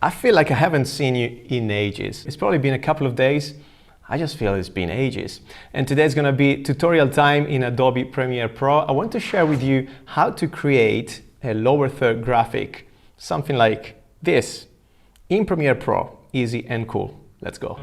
I feel like I haven't seen you in ages. It's probably been a couple of days. I just feel it's been ages. And today's gonna be tutorial time in Adobe Premiere Pro. I want to share with you how to create a lower third graphic, something like this, in Premiere Pro. Easy and cool. Let's go.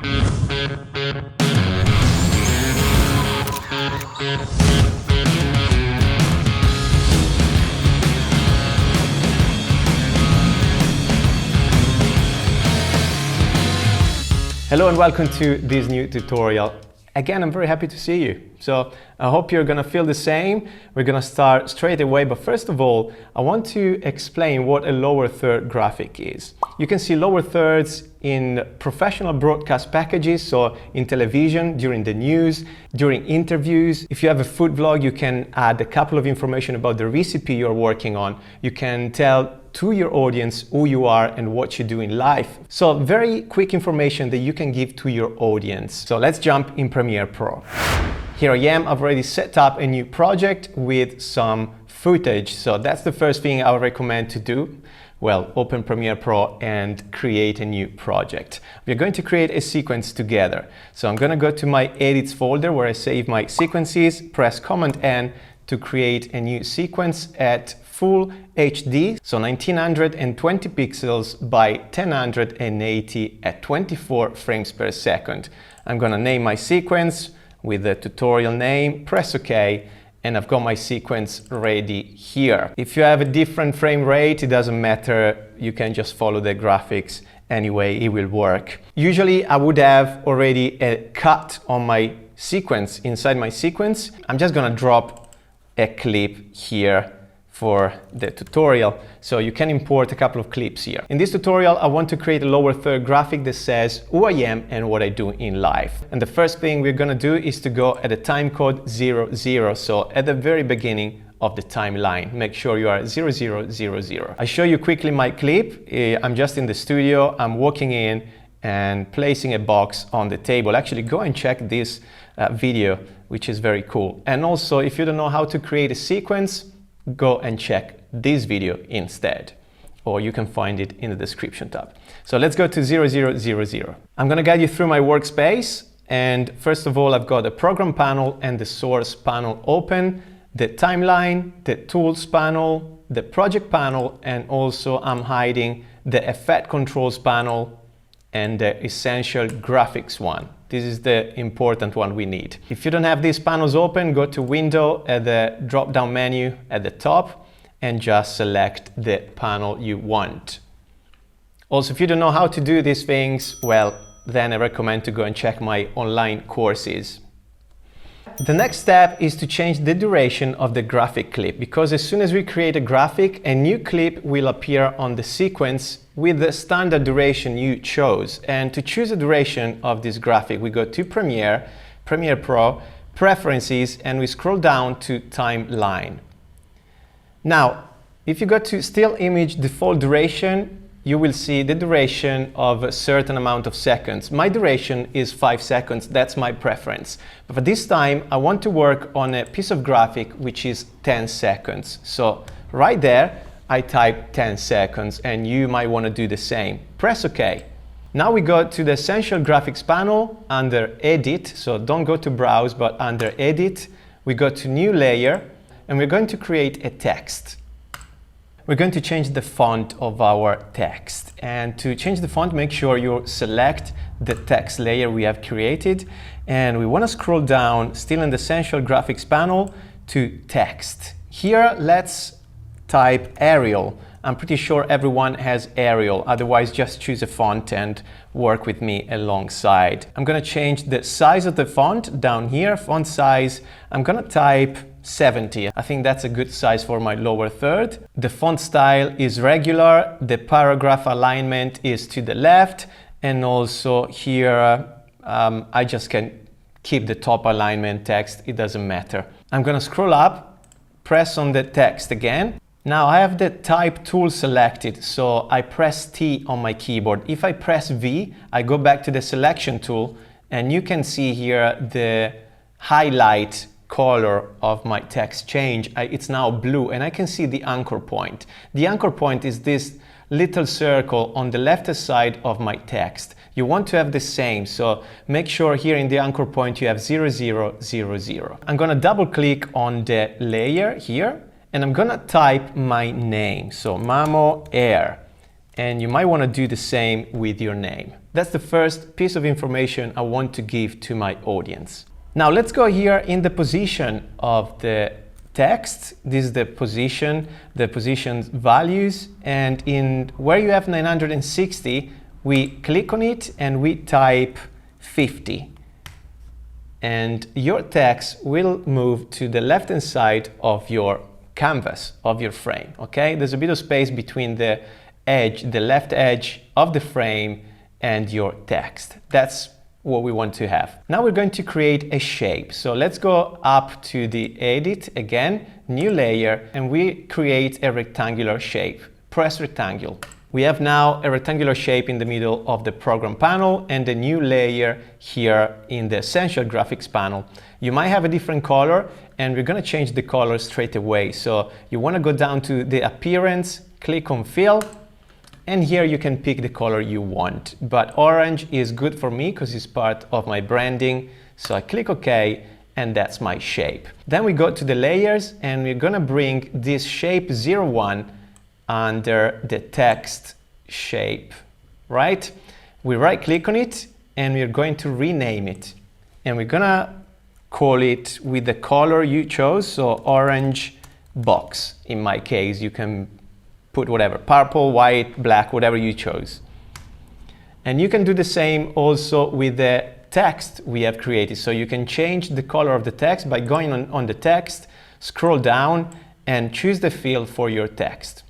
Hello and welcome to this new tutorial. Again, I'm very happy to see you. So I hope you're gonna feel the same. We're gonna start straight away, but first of all, I want to explain what a lower third graphic is. You can see lower thirds in professional broadcast packages, so in television, during the news, during interviews. If you have a food vlog, you can add a couple of information about the recipe you're working on. You can tell to your audience who you are and what you do in life. So very quick information that you can give to your audience. So let's jump in Premiere Pro. Here I am, I've already set up a new project with some footage. So that's the first thing I would recommend to do. Well, open Premiere Pro and create a new project. We're going to create a sequence together. So I'm gonna go to my edits folder where I save my sequences, press Command N to create a new sequence at full HD, so 1920 pixels by 1080 at 24 frames per second. I'm gonna name my sequence with the tutorial name, press OK, and I've got my sequence ready here. If you have a different frame rate, it doesn't matter, you can just follow the graphics anyway, it will work. Usually I would have already a cut on my sequence, inside my sequence. I'm just gonna drop a clip here for the tutorial, so you can import a couple of clips here. In this tutorial, I want to create a lower third graphic that says who I am and what I do in life. And the first thing we're gonna do is to go at a time code 00, so at the very beginning of the timeline. Make sure you are 0000. I show you quickly my clip. I'm just in the studio, I'm walking in and placing a box on the table. Actually, go and check this video, which is very cool. And also, if you don't know how to create a sequence, go and check this video instead, or you can find it in the description tab. So let's go to 0000. I'm going to guide you through my workspace, and first of all I've got the program panel and the source panel open, the timeline, the tools panel, the project panel, and also I'm hiding the effect controls panel and the essential graphics one. This is the important one we need. If you don't have these panels open, go to Window at the drop-down menu at the top and just select the panel you want. Also, if you don't know how to do these things, well, then I recommend to go and check my online courses. The next step is to change the duration of the graphic clip, because as soon as we create a graphic, a new clip will appear on the sequence with the standard duration you chose. And to choose the duration of this graphic, we go to Premiere, Premiere Pro, Preferences, and we scroll down to Timeline. Now, if you go to Still Image Default Duration, you will see the duration of a certain amount of seconds. My duration is 5 seconds, that's my preference. But for this time, I want to work on a piece of graphic which is 10 seconds. So right there, I type 10 seconds, and you might want to do the same. Press OK. Now we go to the Essential Graphics panel under Edit, so don't go to Browse, but under Edit, we go to New Layer, and we're going to create a text. We're going to change the font of our text. And to change the font, make sure you select the text layer we have created. And we want to scroll down, still in the Essential Graphics panel, to Text. Here, let's type Arial. I'm pretty sure everyone has Arial. Otherwise, just choose a font and work with me alongside. I'm going to change the size of the font down here. Font size, I'm going to type 70. I think that's a good size for my lower third. The font style is regular. The paragraph alignment is to the left. And also here, I just can keep the top alignment text. It doesn't matter. I'm going to scroll up, press on the text again. Now I have the type tool selected, so I press T on my keyboard. If I press V, I go back to the selection tool, and you can see here the highlight color of my text change. It's now blue, and I can see the anchor point. The anchor point is this little circle on the left side of my text. You want to have the same, so make sure here in the anchor point you have 0, 0, 0, 0. I'm gonna double click on the layer here, and I'm gonna type my name, so Mamo Air. And you might want to do the same with your name. That's the first piece of information I want to give to my audience. Now let's go here in the position of the text. This is the position values, and in where you have 960, we click on it and we type 50. And your text will move to the left hand side of your canvas, of your frame, okay? There's a bit of space between the edge, the left edge of the frame and your text. That's what we want to have. Now we're going to create a shape. So let's go up to the edit again, new layer, and we create a rectangular shape. Press rectangle. We have now a rectangular shape in the middle of the program panel and a new layer here in the essential graphics panel. You might have a different color, and we're going to change the color straight away. So you want to go down to the appearance, click on fill, and here you can pick the color you want. But orange is good for me because it's part of my branding. So I click OK, and that's my shape. Then we go to the layers, and we're going to bring this shape 01 under the text shape, right? We right click on it and we're going to rename it, and we're gonna call it with the color you chose, so orange box. In my case, you can put whatever, purple, white, black, whatever you chose. And you can do the same also with the text we have created. So you can change the color of the text by going on the text, scroll down and choose the field for your text.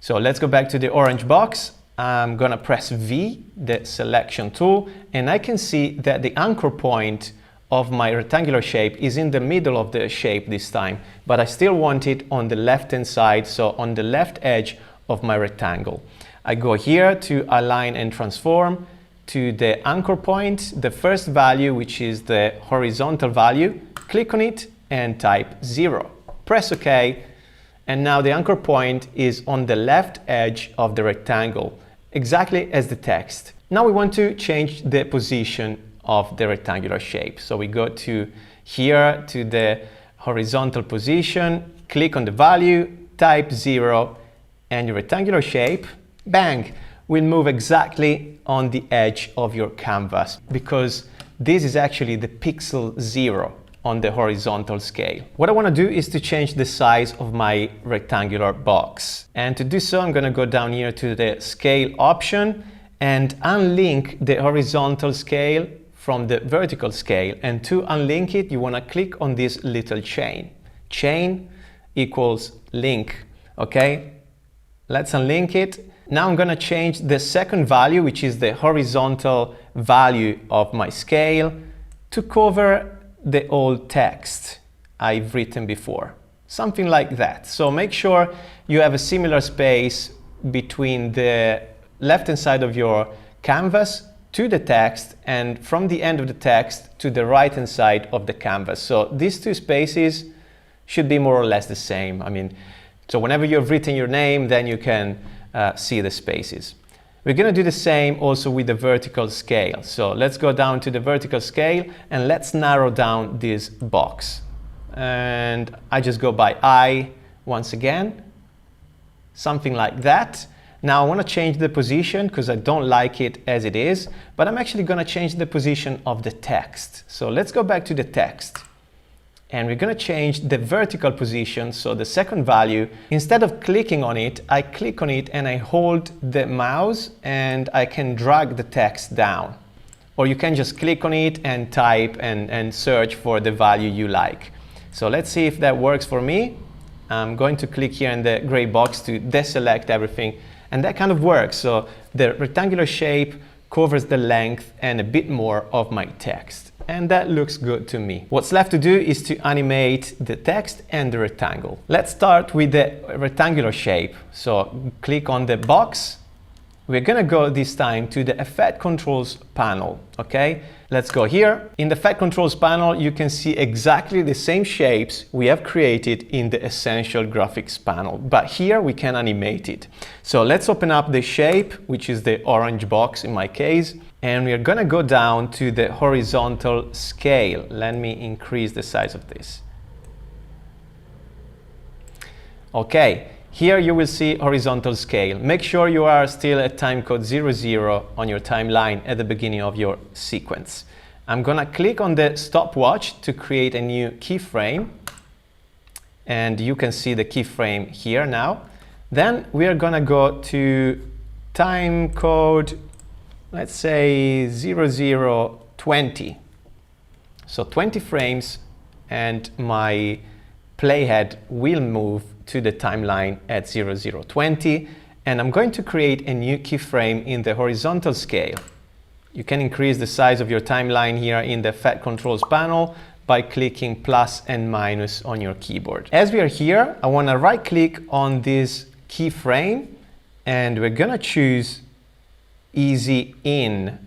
So let's go back to the orange box. I'm gonna press V, the selection tool, and I can see that the anchor point of my rectangular shape is in the middle of the shape this time, but I still want it on the left hand side, so on the left edge of my rectangle. I go here to align and transform to the anchor point, the first value, which is the horizontal value, click on it and type 0. Press OK. And now the anchor point is on the left edge of the rectangle, exactly as the text. Now we want to change the position of the rectangular shape. So we go to here to the horizontal position, click on the value, type 0, and your rectangular shape, bang, will move exactly on the edge of your canvas, because this is actually the pixel 0 on the horizontal scale. What I want to do is to change the size of my rectangular box. And to do so, I'm going to go down here to the scale option and unlink the horizontal scale from the vertical scale. And to unlink it, you want to click on this little chain. Chain equals link. Okay, let's unlink it. Now I'm going to change the second value, which is the horizontal value of my scale, to cover the old text I've written before, something like that. So make sure you have a similar space between the left-hand side of your canvas to the text and from the end of the text to the right-hand side of the canvas. So these two spaces should be more or less the same. I mean, so whenever you've written your name, then you can see the spaces. We're going to do the same also with the vertical scale. So let's go down to the vertical scale and let's narrow down this box. And I just go by I once again, something like that. Now I want to change the position because I don't like it as it is, but I'm actually going to change the position of the text. So let's go back to the text. And we're going to change the vertical position, so the second value. Instead of clicking on it, I click on it and I hold the mouse and I can drag the text down. Or you can just click on it and type and search for the value you like. So let's see if that works for me. I'm going to click here in the gray box to deselect everything, and that kind of works. So the rectangular shape covers the length and a bit more of my text. And that looks good to me. What's left to do is to animate the text and the rectangle. Let's start with the rectangular shape. So click on the box we're gonna go this time to the Effect Controls panel, okay? Let's go here. In the Effect Controls panel, you can see exactly the same shapes we have created in the Essential Graphics panel, but here we can animate it. So let's open up the shape, which is the orange box in my case, and we're gonna go down to the horizontal scale. Let me increase the size of this. Okay. Here you will see horizontal scale. Make sure you are still at timecode 00 on your timeline at the beginning of your sequence. I'm gonna click on the stopwatch to create a new keyframe. And you can see the keyframe here now. Then we are gonna go to timecode, let's say 0020. So 20 frames and my playhead will move to the timeline at 0020, and I'm going to create a new keyframe in the horizontal scale. You can increase the size of your timeline here in the Effect Controls panel by clicking plus and minus on your keyboard. As we are here, I want to right click on this keyframe and we're gonna choose Easy In.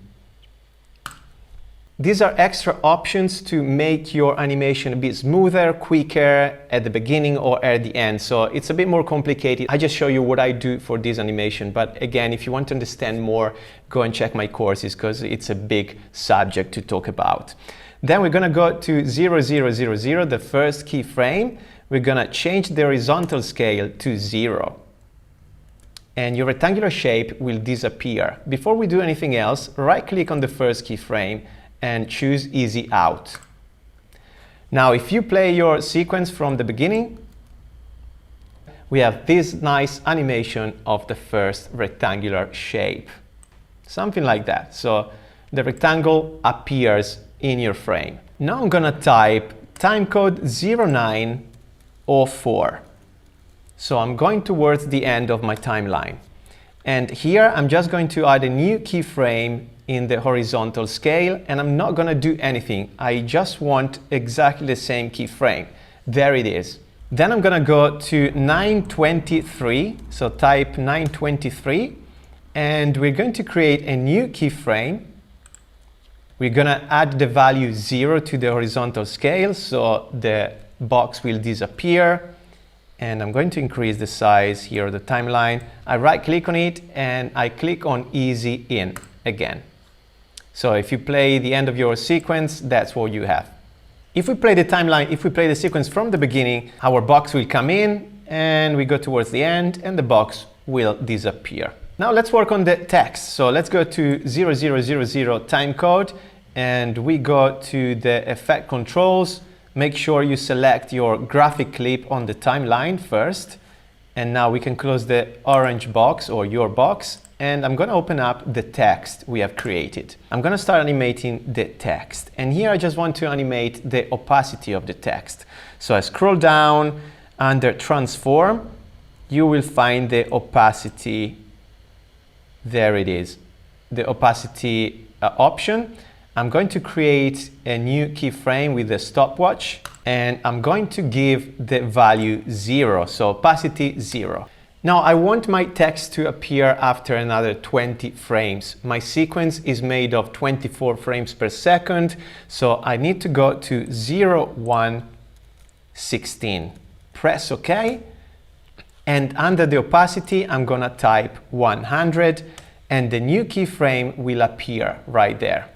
These are extra options to make your animation a bit smoother, quicker at the beginning or at the end. So it's a bit more complicated. I just show you what I do for this animation. But again, if you want to understand more, go and check my courses because it's a big subject to talk about. Then we're gonna go to 0000, the first keyframe. We're gonna change the horizontal scale to 0. And your rectangular shape will disappear. Before we do anything else, right click on the first keyframe and choose Easy Out. Now, if you play your sequence from the beginning, we have this nice animation of the first rectangular shape. Something like that. So the rectangle appears in your frame. Now I'm gonna type timecode 0904. So I'm going towards the end of my timeline. And here I'm just going to add a new keyframe in the horizontal scale, and I'm not gonna do anything. I just want exactly the same keyframe. There it is. Then I'm gonna go to 923, so type 923, and we're going to create a new keyframe. We're gonna add the value 0 to the horizontal scale, so the box will disappear. And I'm going to increase the size here of the timeline. I right click on it and I click on Easy In again. So if you play the end of your sequence, that's what you have. If we play the timeline, if we play the sequence from the beginning, our box will come in and we go towards the end and the box will disappear. Now let's work on the text. So let's go to 0000 timecode and we go to the Effect Controls. Make sure you select your graphic clip on the timeline first. And now we can close the orange box or your box. And I'm gonna open up the text we have created. I'm gonna start animating the text. And here I just want to animate the opacity of the text. So I scroll down under Transform. You will find the opacity. There it is, the opacity option. I'm going to create a new keyframe with the stopwatch and I'm going to give the value 0, so opacity 0. Now I want my text to appear after another 20 frames. My sequence is made of 24 frames per second, so I need to go to 0116. Press OK, and under the opacity I'm gonna type 100 and the new keyframe will appear right there.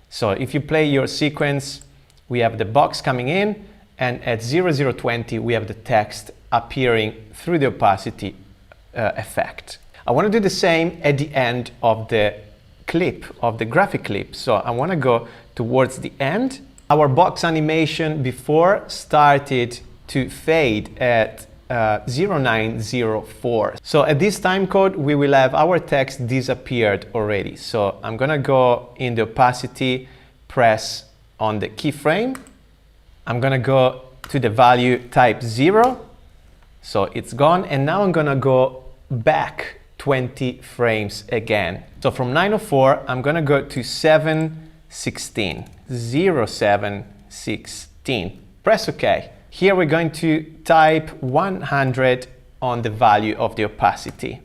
So if you play your sequence, we have the box coming in, and at 0020 we have the text appearing through the opacity effect. I want to do the same at the end of the clip, of the graphic clip. So I want to go towards the end. Our box animation before started to fade at 0904. So at this time code, we will have our text disappeared already. So I'm gonna go in the opacity, press on the keyframe. I'm gonna go to the value, type 0. So it's gone. And now I'm gonna go back 20 frames again. So from 904, I'm gonna go to 716, 0716. Press OK. Here we're going to type 100 on the value of the opacity.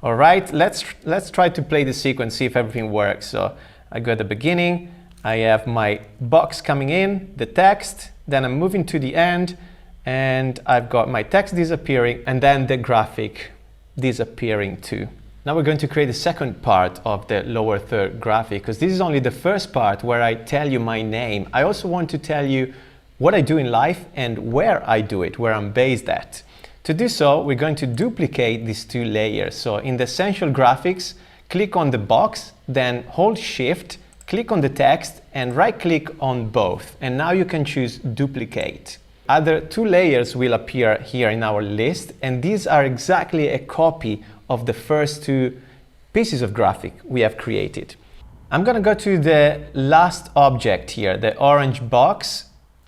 All right, let's try to play the sequence, see if everything works. So I go at the beginning, I have my box coming in, the text, then I'm moving to the end, and I've got my text disappearing, and then the graphic disappearing too. Now we're going to create the second part of the lower third graphic, because this is only the first part where I tell you my name. I also want to tell you what I do in life and where I do it, where I'm based at. To do so, we're going to duplicate these two layers. So in the essential graphics, click on the box, then hold Shift, click on the text and right click on both. And now you can choose duplicate. Other two layers will appear here in our list, and these are exactly a copy of the first two pieces of graphic we have created. I'm going to go to the last object here, the orange box.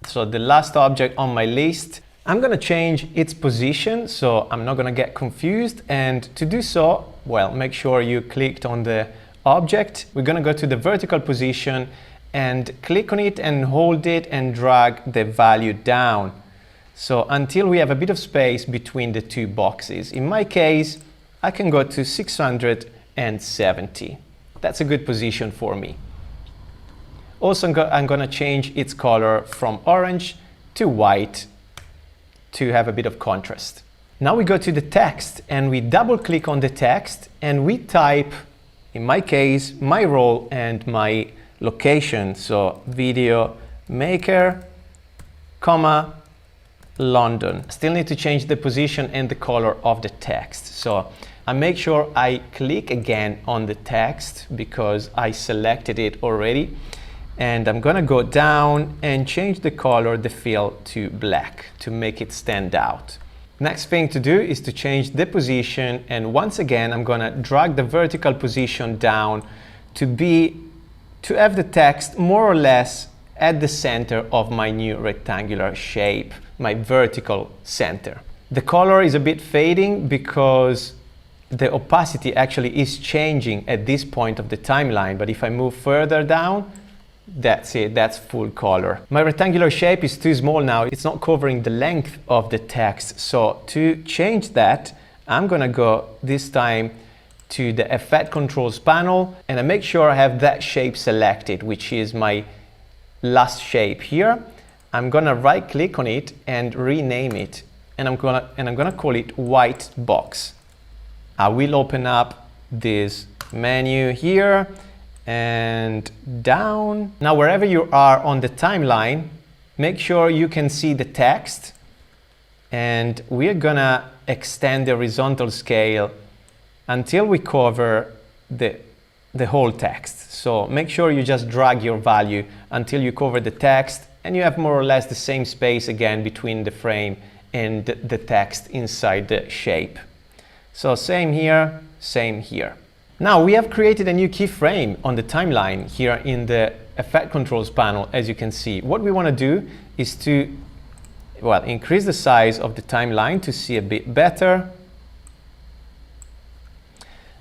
So the last object on my list. I'm going to change its position so I'm not going to get confused, and to do so, well, make sure you clicked on the object. We're going to go to the vertical position and click on it and hold it and drag the value down. So until we have a bit of space between the two boxes. In my case, I can go to 670. That's a good position for me. Also, I'm going to change its color from orange to white to have a bit of contrast. Now we go to the text and we double click on the text and we type, in my case, my role and my location. So video maker, comma, London. Still need to change the position and the color of the text. So I make sure I click again on the text because I selected it already. And I'm gonna go down and change the color, the fill to black to make it stand out. Next thing to do is to change the position, and once again I'm gonna drag the vertical position down to have the text more or less at the center of my new rectangular shape, my vertical center. The color is a bit fading because the opacity actually is changing at this point of the timeline, but if I move further down, that's it, that's full color. My rectangular shape is too small now, it's not covering the length of the text. So to change that, I'm gonna go this time to the Effect Controls panel and I make sure I have that shape selected, which is my last shape here. I'm gonna right click on it and rename it, and I'm gonna call it white box. I will open up this menu here and down. Now wherever you are on the timeline, make sure you can see the text, and we're gonna extend the horizontal scale until we cover the whole text. So make sure you just drag your value until you cover the text, and you have more or less the same space again between the frame and the text inside the shape. So same here, same here. Now we have created a new keyframe on the timeline here in the Effect Controls panel, as you can see. What we want to do is to, well, increase the size of the timeline to see a bit better.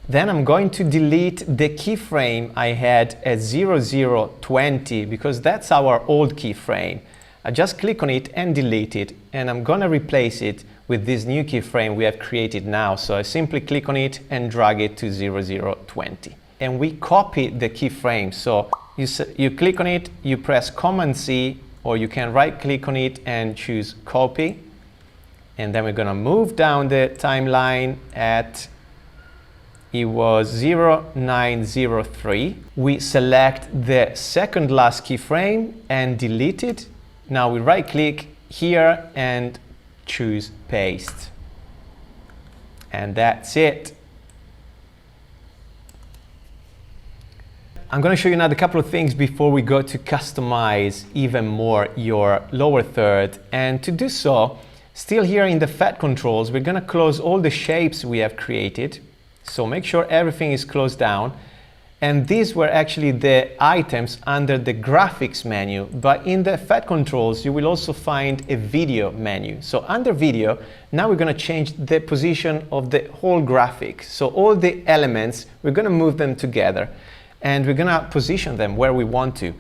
Then I'm going to delete the keyframe I had at 0020 because that's our old keyframe. I just click on it and delete it, and I'm going to replace it with this new keyframe we have created now. So I simply click on it and drag it to 0020. And we copy the keyframe. So you click on it, you press Command C, or you can right click on it and choose copy. And then we're going to move down the timeline at, it was 0903. We select the second last keyframe and delete it. Now we right click here and choose paste. And that's it. I'm going to show you now a couple of things before we go to customize even more your lower third. And to do so, still here in the Effect Controls, we're going to close all the shapes we have created. So make sure everything is closed down. And these were actually the items under the graphics menu, but in the Effect Controls you will also find a video menu. So under video, now we're going to change the position of the whole graphic. So all the elements, we're going to move them together and we're going to position them where we want to.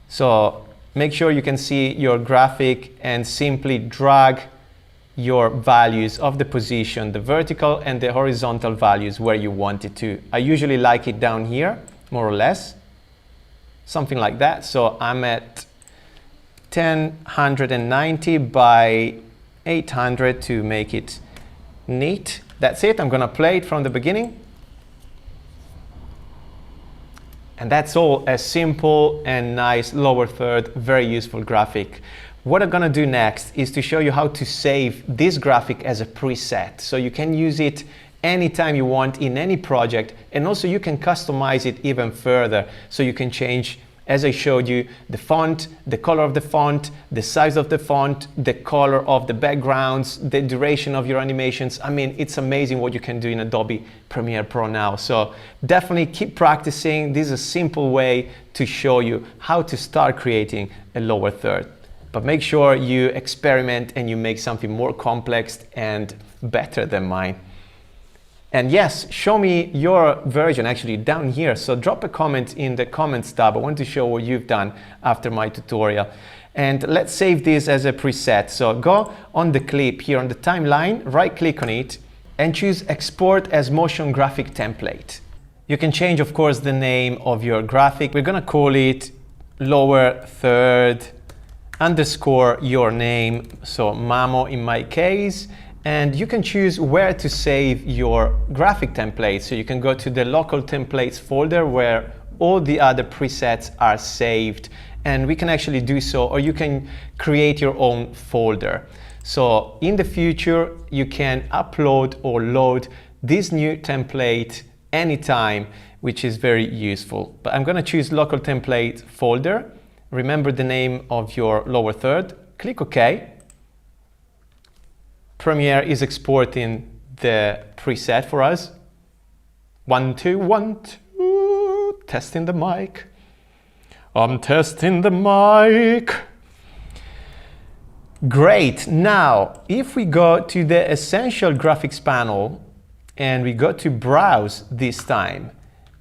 So make sure you can see your graphic and simply drag your values of the position, the vertical and the horizontal values where you want it to. I usually like it down here, more or less, something like that. So I'm at 1090 by 800 to make it neat. That's it. I'm gonna play it from the beginning. And that's all, a simple and nice lower third, very useful graphic. What I'm gonna do next is to show you how to save this graphic as a preset. So you can use it anytime you want in any project, and also you can customize it even further. So you can change, as I showed you, the font, the color of the font, the size of the font, the color of the backgrounds, the duration of your animations. I mean, it's amazing what you can do in Adobe Premiere Pro now. So definitely keep practicing. This is a simple way to show you how to start creating a lower third. But make sure you experiment and you make something more complex and better than mine. And yes, show me your version actually down here. So drop a comment in the comments tab. I want to show what you've done after my tutorial. And let's save this as a preset. So go on the clip here on the timeline, right click on it and choose export as motion graphic template. You can change, of course, the name of your graphic. We're gonna call it lower third underscore your name. So Mamo in my case. And you can choose where to save your graphic templates. So you can go to the local templates folder where all the other presets are saved, and we can actually do so, or you can create your own folder. So in the future, you can upload or load this new template anytime, which is very useful. But I'm gonna choose local template folder. Remember the name of your lower third, click OK. Premiere is exporting the preset for us. 1, 2, 1, 2, testing the mic. I'm testing the mic. Great, now if we go to the Essential Graphics panel and we go to Browse this time,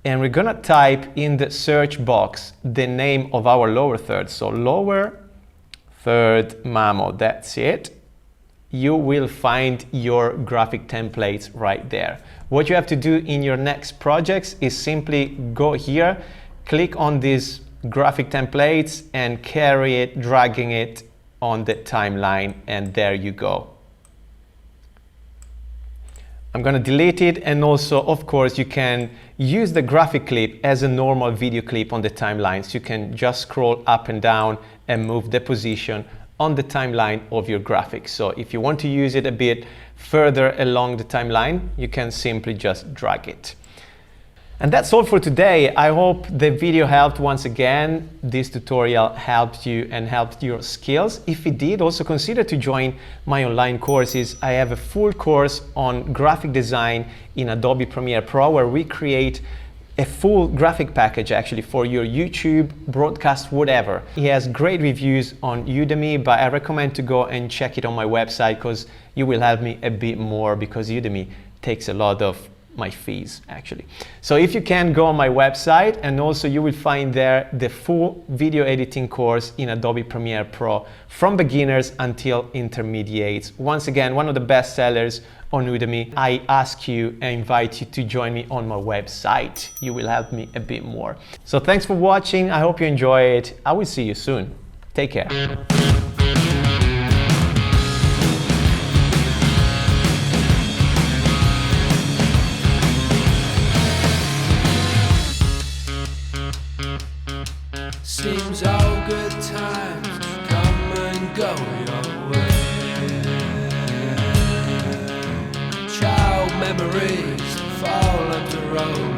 and we're gonna type in the search box the name of our lower third, so lower third Mamo, that's it. You will find your graphic templates right there. What you have to do in your next projects is simply go here, click on these graphic templates and carry it, dragging it on the timeline, and there you go. I'm gonna delete it, and also, of course, you can use the graphic clip as a normal video clip on the timeline. So you can just scroll up and down and move the position on the timeline of your graphics. So if you want to use it a bit further along the timeline, you can simply just drag it. And that's all for today. I hope the video helped once again. This tutorial helped you and helped your skills. If it did, also consider to join my online courses. I have a full course on graphic design in Adobe Premiere Pro, where we create a full graphic package actually for your YouTube, broadcast, whatever. He has great reviews on Udemy, but I recommend to go and check it on my website because you will help me a bit more, because Udemy takes a lot of my fees actually. So if you can, go on my website, and also you will find there the full video editing course in Adobe Premiere Pro from beginners until intermediates. Once again, one of the best sellers on Udemy. I ask you and invite you to join me on my website. You will help me a bit more. So thanks for watching. I hope you enjoy it. I will see you soon. Take care. Seems all good times come and go your way. Child memories fall up the road.